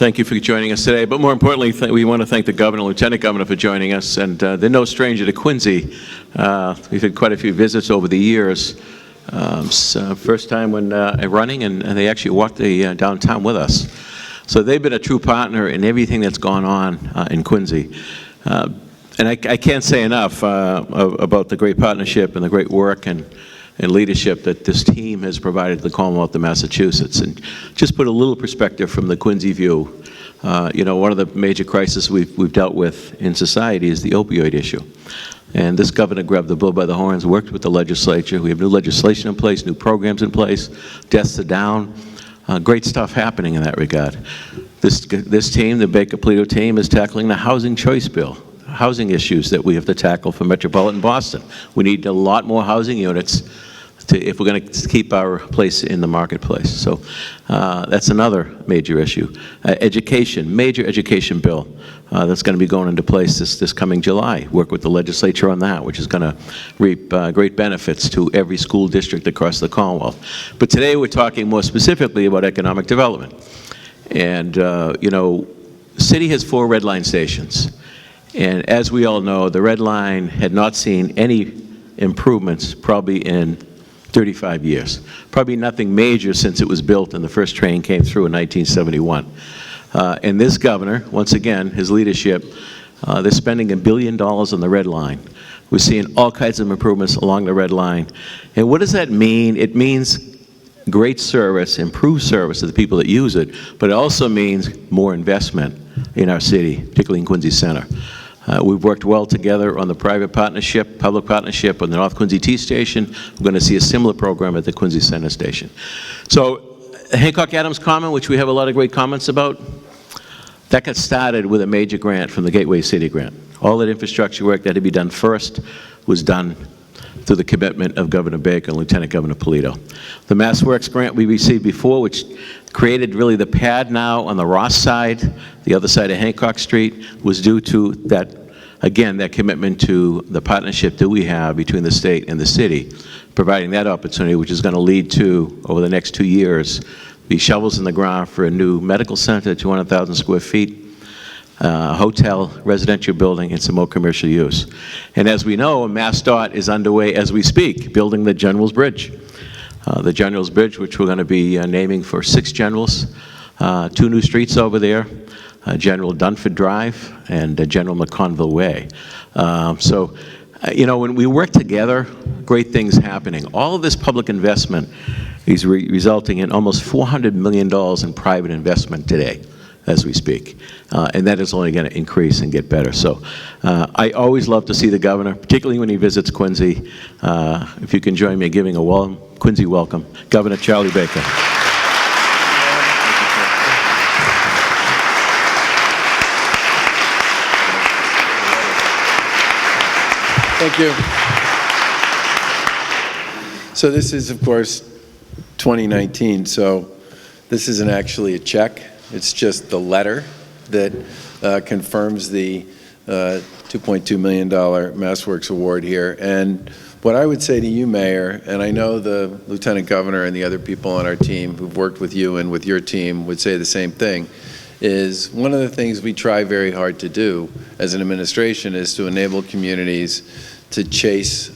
thank you for joining us today. But more importantly, we want to thank the Governor, Lieutenant Governor for joining us. And they're no stranger to Quincy. We've had quite a few visits over the years. First time when running, and they actually walked the downtown with us. So they've been a true partner in everything that's gone on in Quincy. And I can't say enough about the great partnership and the great work and leadership that this team has provided to the Commonwealth of Massachusetts. And just put a little perspective from the Quincy view. You know, one of the major crises we've dealt with in society is the opioid issue. And this governor grabbed the bull by the horns, worked with the legislature. We have new legislation in place, new programs in place, deaths are down. Great stuff happening in that regard. This team, the Baker-Polito team, is tackling the housing choice bill, housing issues that we have to tackle for metropolitan Boston. We need a lot more housing units if we're going to keep our place in the marketplace. So that's another major issue. Education, major education bill that's going to be going into place this coming July. Work with the legislature on that, which is going to reap great benefits to every school district across the Commonwealth. But today we're talking more specifically about economic development. And, you know, the city has 4 red line stations. And as we all know, the red line had not seen any improvements probably in 35 years. Probably nothing major since it was built and the first train came through in 1971. And this governor, once again, his leadership, they're spending $1 billion on the red line. We're seeing all kinds of improvements along the red line. And what does that mean? It means great service, improved service to the people that use it, but it also means more investment in our city, particularly in Quincy Center. We've worked well together on the private partnership, public partnership on the North Quincy T Station. We're going to see a similar program at the Quincy Center Station. So Hancock Adams Common, which we have a lot of great comments about, that got started with a major grant from the Gateway City grant. All that infrastructure work that had to be done first was done through the commitment of Governor Baker and Lieutenant Governor Polito. The MassWorks grant we received before, which created really the pad now on the Ross side, the other side of Hancock Street, was due to that, again, that commitment to the partnership that we have between the state and the city, providing that opportunity, which is going to lead to, over the next 2 years, the shovels in the ground for a new medical center, 200,000 square feet, a hotel, residential building, and some more commercial use. And as we know, MassDOT is underway as we speak, building the General's Bridge. The General's Bridge, which we're going to be naming for 6 generals, 2 new streets over there, General Dunford Drive and General McConville Way. So, you know, when we work together, great things happening. All of this public investment is resulting in almost $400 million in private investment today, as we speak. And that is only going to increase and get better. So I always love to see the governor, particularly when he visits Quincy. If you can join me in giving a Quincy welcome, Governor Charlie Baker. Thank you. So this is, of course, 2019, so this isn't actually a check. It's just the letter that confirms the $2.2 million MassWorks award here. And what I would say to you, Mayor, and I know the Lieutenant Governor and the other people on our team who've worked with you and with your team would say the same thing, is one of the things we try very hard to do as an administration is to enable communities to chase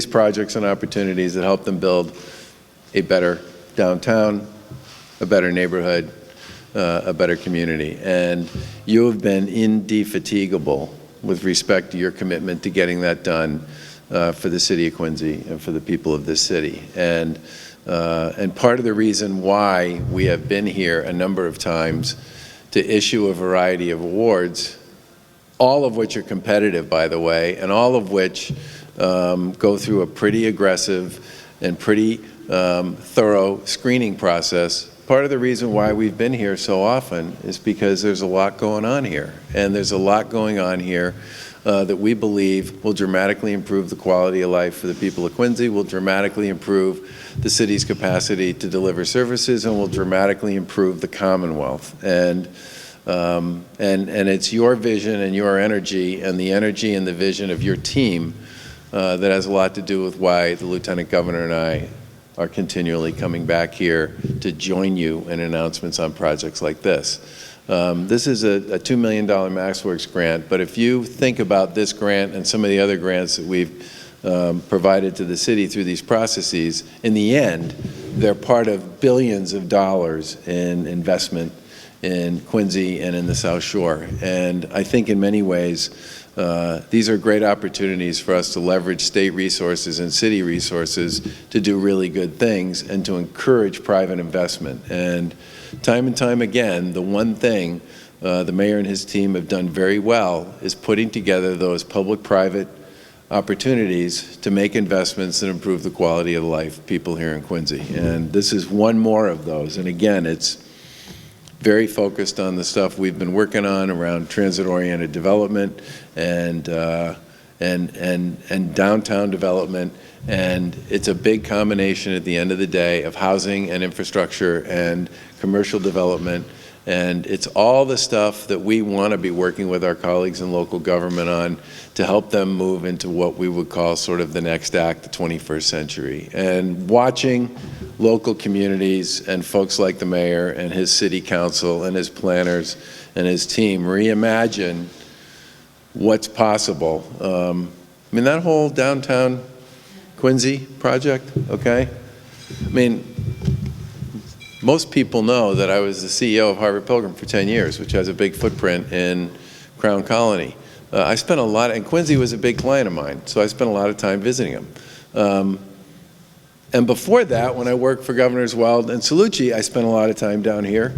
projects and opportunities that help them build a better downtown, a better neighborhood, a better community. And you have been indefatigable with respect to your commitment to getting that done for the city of Quincy and for the people of this city. And part of the reason why we have been here a number of times to issue a variety of awards, all of which are competitive, by the way, and all of which go through a pretty aggressive and pretty thorough screening process. Part of the reason why we've been here so often is because there's a lot going on here. And there's a lot going on here that we believe will dramatically improve the quality of life for the people of Quincy, will dramatically improve the city's capacity to deliver services, and will dramatically improve the Commonwealth. And it's your vision and your energy and the vision of your team that has a lot to do with why the Lieutenant Governor and I are continually coming back here to join you in announcements on projects like this. This is a $2 million MaxWorks grant, but if you think about this grant and some of the other grants that we've provided to the city through these processes, in the end, they're part of billions of dollars in investment in Quincy and in the South Shore. And I think in many ways, these are great opportunities for us to leverage state resources and city resources to do really good things and to encourage private investment. And time again, the one thing the mayor and his team have done very well is putting together those public-private opportunities to make investments that improve the quality of life of people here in Quincy. And this is one more of those. And again, it's very focused on the stuff we've been working on around transit-oriented development and downtown development. And it's a big combination at the end of the day of housing and infrastructure and commercial development. And it's all the stuff that we want to be working with our colleagues in local government on to help them move into what we would call sort of the next act, the 21st century. And watching local communities and folks like the mayor and his city council and his planners and his team reimagine what's possible. I mean, that whole downtown Quincy project, okay? I mean, most people know that I was the CEO of Harvard Pilgrim for 10 years, which has a big footprint in Crown Colony. I spent a lot, and Quincy was a big client of mine, so I spent a lot of time visiting him. And before that, when I worked for Governors Weld and Cellucci, I spent a lot of time down here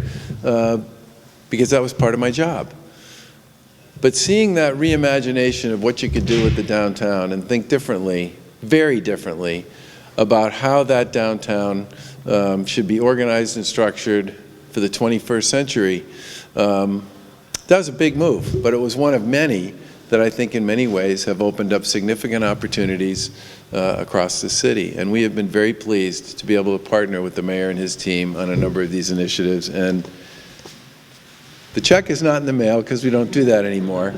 because that was part of my job. But seeing that reimagination of what you could do with the downtown and think differently, very differently, about how that downtown should be organized and structured for the 21st century, that was a big move, but it was one of many that I think in many ways have opened up significant opportunities across the city. And we have been very pleased to be able to partner with the mayor and his team on a number of these initiatives. And the check is not in the mail because we don't do that anymore,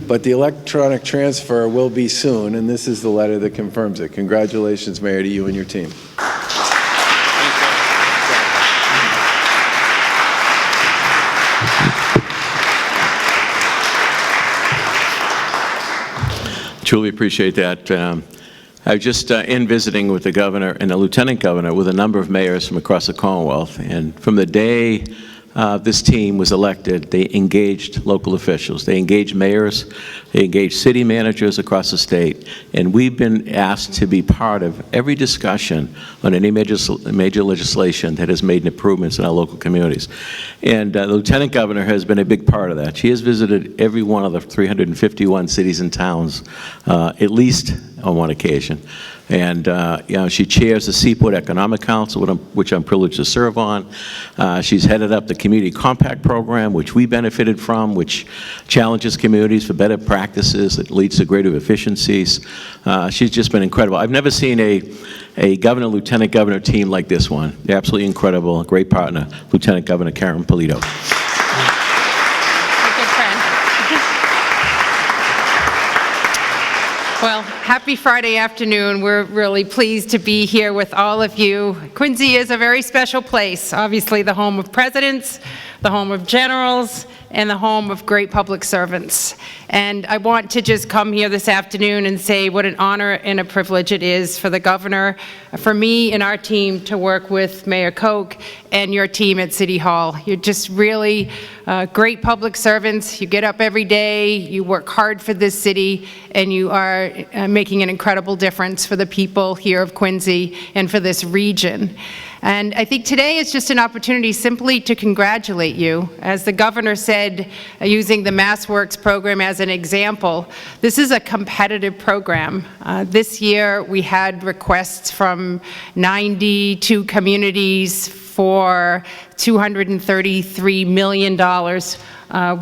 but the electronic transfer will be soon, and this is the letter that confirms it. Congratulations, Mayor, to you and your team. Truly appreciate that. I was just in visiting with the governor and the lieutenant governor with a number of mayors from across the Commonwealth, and from the day this team was elected, they engaged local officials. They engaged mayors, they engaged city managers across the state, and we've been asked to be part of every discussion on any major legislation that has made improvements in our local communities. And the lieutenant governor has been a big part of that. She has visited every one of the 351 cities and towns, at least on one occasion. And you know, she chairs the Seaport Economic Council, which I'm privileged to serve on. She's headed up the Community Compact Program, which we benefited from, which challenges communities for better practices that leads to greater efficiencies. She's just been incredible. I've never seen a governor, lieutenant governor team like this one. They're absolutely incredible. A great partner, Lieutenant Governor Karen Polito. Well, happy Friday afternoon. We're really pleased to be here with all of you. Quincy is a very special place, obviously the home of presidents, the home of generals, and the home of great public servants. And I want to just come here this afternoon and say what an honor and a privilege it is for the governor, for me and our team to work with Mayor Koch and your team at City Hall. You're just really great public servants. You get up every day, you work hard for this city, and you are making an incredible difference for the people here of Quincy and for this region. And I think today is just an opportunity simply to congratulate you. As the governor said, using the MassWorks program as an example, this is a competitive program. This year we had requests from 92 communities for $233 million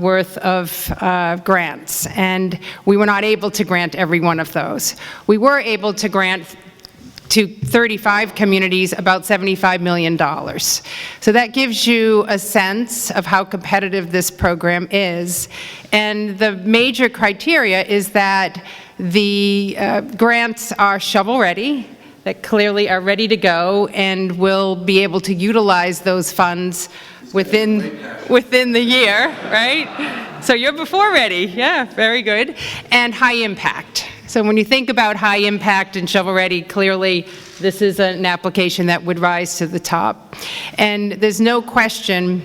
worth of grants, and we were not able to grant every one of those. We were able to grant to 35 communities about $75 million. So that gives you a sense of how competitive this program is. And the major criteria is that the grants are shovel-ready, that clearly are ready to go and will be able to utilize those funds within the year, right? So you're before ready. Yeah, very good. And high impact. So when you think about high impact and shovel-ready, clearly this is an application that would rise to the top. And there's no question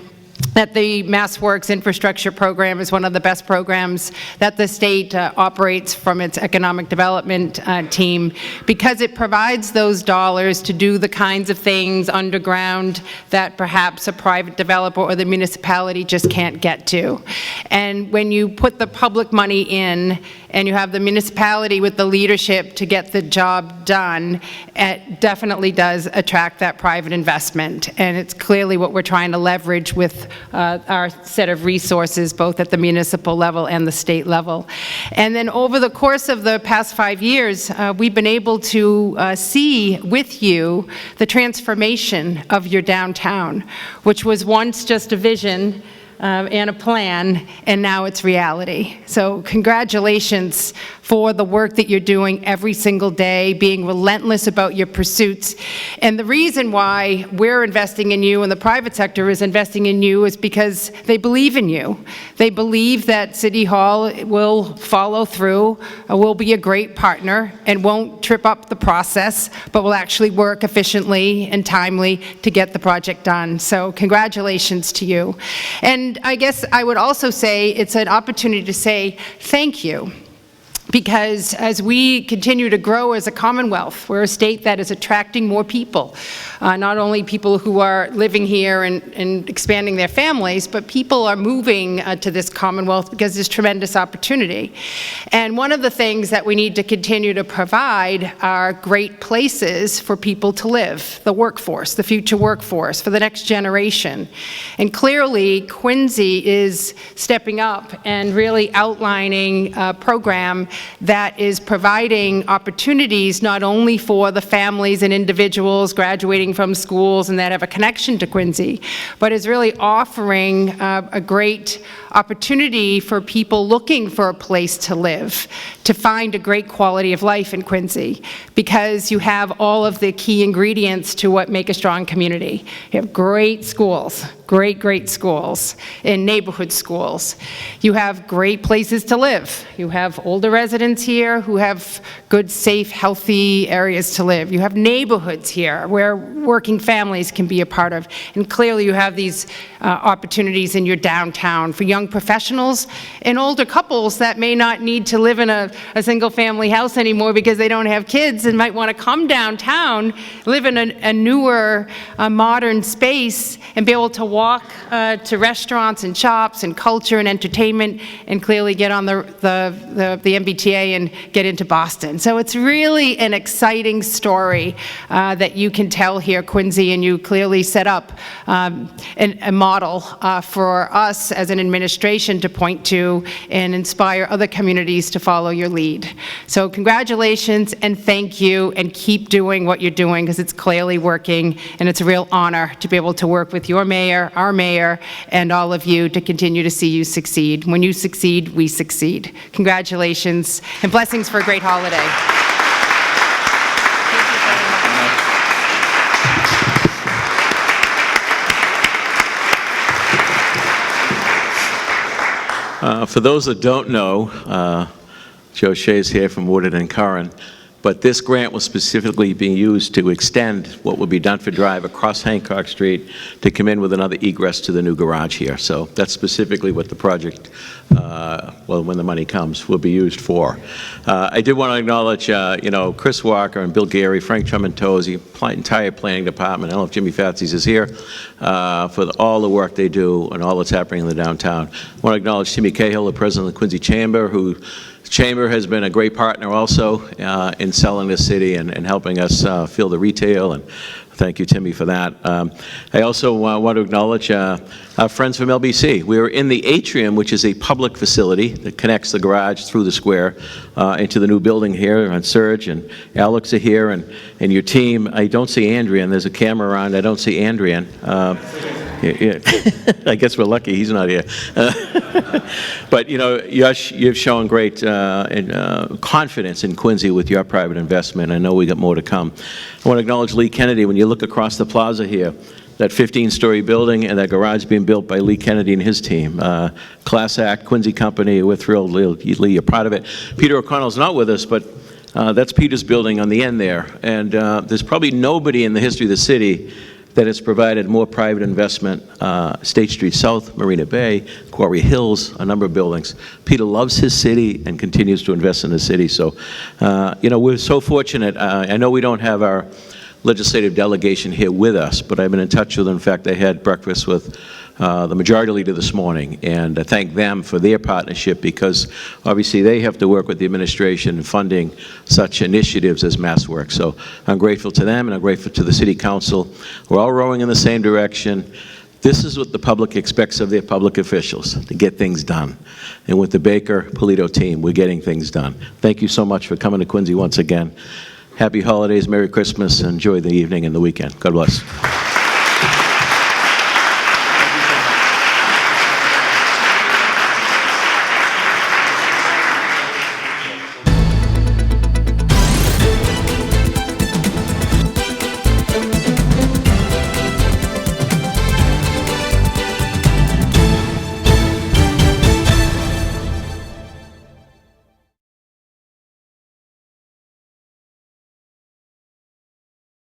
that the MassWorks infrastructure program is one of the best programs that the state operates from its economic development team, because it provides those dollars to do the kinds of things underground that perhaps a private developer or the municipality just can't get to. And when you put the public money in and you have the municipality with the leadership to get the job done, it definitely does attract that private investment. And it's clearly what we're trying to leverage with our set of resources, both at the municipal level and the state level. And then over the course of the past 5 years, we've been able to see with you the transformation of your downtown, which was once just a vision and a plan, and now it's reality. So congratulations for the work that you're doing every single day, being relentless about your pursuits. And the reason why we're investing in you and the private sector is investing in you is because they believe in you. They believe that City Hall will follow through, will be a great partner, and won't trip up the process, but will actually work efficiently and timely to get the project done. So congratulations to you. And I guess I would also say it's an opportunity to say thank you. Because as we continue to grow as a Commonwealth, we're a state that is attracting more people, not only people who are living here and expanding their families, but people are moving to this Commonwealth because there's tremendous opportunity. And one of the things that we need to continue to provide are great places for people to live, the workforce, the future workforce, for the next generation. And clearly, Quincy is stepping up and really outlining a program that is providing opportunities not only for the families and individuals graduating from schools and that have a connection to Quincy, but is really offering a great opportunity for people looking for a place to live, to find a great quality of life in Quincy, because you have all of the key ingredients to what make a strong community. You have great schools, great schools, and neighborhood schools. You have great places to live. You have older residents here who have good, safe, healthy areas to live. You have neighborhoods here where working families can be a part of. And clearly you have these opportunities in your downtown for young professionals and older couples that may not need to live in a single-family house anymore because they don't have kids and might want to come downtown, live in a newer, modern space, and be able to walk to restaurants and shops and culture and entertainment, and clearly get on the MBTA and get into Boston. So it's really an exciting story that you can tell here, Quincy, and you clearly set up a model for us as an administration to point to and inspire other communities to follow your lead. So congratulations and thank you, and keep doing what you're doing, because it's clearly working, and it's a real honor to be able to work with your mayor, our mayor, and all of you to continue to see you succeed. When you succeed, we succeed. Congratulations, and blessings for a great holiday. For those that don't know, Joe Shea's here from Woodard and Curran, but this grant was specifically being used to extend what would be Dunford Drive across Hancock Street to come in with another egress to the new garage here. So that's specifically what the project, well, when the money comes, will be used for. I did want to acknowledge, Chris Walker and Bill Gary, Frank Trementozzi, entire planning department. I don't know if Jimmy Fatsis is here, for all the work they do and all that's happening in the downtown. I want to acknowledge Timmy Cahill, the president of the Quincy Chamber, who Chamber has been a great partner also in selling this city and helping us fill the retail, and thank you, Timmy, for that. I also want to acknowledge our friends from LBC. We are in the atrium, which is a public facility that connects the garage through the square into the new building here, and Serge and Alex are here, and your team. I don't see Andrian. There's a camera around. I don't see Andrian. Yeah. I guess we're lucky he's not here. But, you know, Yash, you've shown great confidence in Quincy with your private investment. I know we got more to come. I want to acknowledge Lee Kennedy. When you look across the plaza here, that 15-story building and that garage being built by Lee Kennedy and his team. Class act, Quincy Company, we're thrilled, Lee, you're proud of it. Peter O'Connell's not with us, but that's Peter's building on the end there. And there's probably nobody in the history of the city that has provided more private investment, State Street South, Marina Bay, Quarry Hills, a number of buildings. Peter loves his city and continues to invest in the city. So, you know, we're so fortunate. I know we don't have our legislative delegation here with us, but I've been in touch with them. In fact, I had breakfast with the majority leader this morning, and I thank them for their partnership, because obviously they have to work with the administration in funding such initiatives as MassWorks. So I'm grateful to them, and I'm grateful to the City Council. We're all rowing in the same direction. This is what the public expects of their public officials, to get things done. And with the Baker-Polito team, we're getting things done. Thank you so much for coming to Quincy once again. Happy holidays, Merry Christmas, and enjoy the evening and the weekend. God bless.